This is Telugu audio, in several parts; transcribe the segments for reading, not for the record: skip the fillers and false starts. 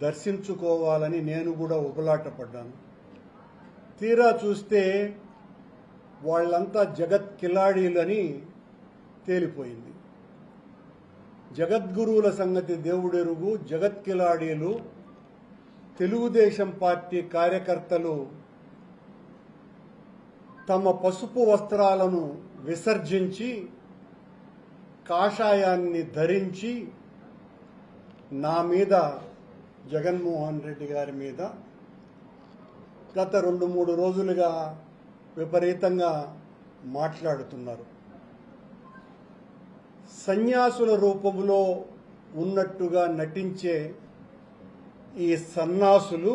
దర్శించుకోవాలని నేను కూడా ఉబలాటపడ్డాను. తీరా చూస్తే వాళ్ళంతా జగత్ కిలాడీలని తేలిపోయింది. జగద్గురువుల సంగతి దేవుడెరుగు. జగత్ కిలాడీలు తెలుగుదేశం పార్టీ కార్యకర్తలు తమ పసుపు వస్త్రాలను విసర్జించి కాషాయాన్ని ధరించి నా మీద, జగన్మోహన్ రెడ్డి గారి మీద గత 2-3 రోజులుగా విపరీతంగా మాట్లాడుతున్నారు. సన్యాసుల రూపంలో ఉన్నట్టుగా నటించే ఈ సన్నాసులు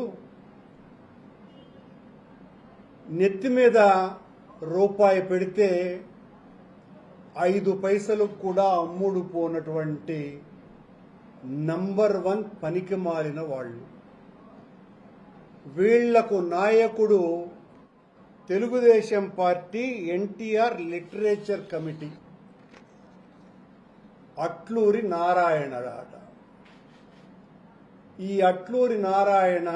నెత్తి మీద రూపాయి పెడితే 5 పైసలకు కూడా అమ్ముడు పోనటువంటి నంబర్ 1 పనికి మాలిన వాళ్ళు. వీళ్లకు నాయకుడు Telugu Desam party NTR literature committee Atluri Narayana అట. ఈ అట్లూరి నారాయణ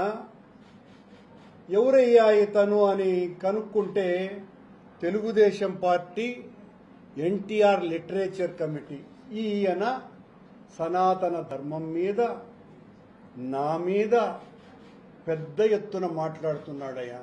ఎవరయ్యా ఇతను అని కనుక్కుంటే Telugu Desam party NTR literature committee. ఈయన సనాతన ధర్మం మీద, నా మీద పెద్ద ఎత్తున మాట్లాడుతున్నాడయ్యా.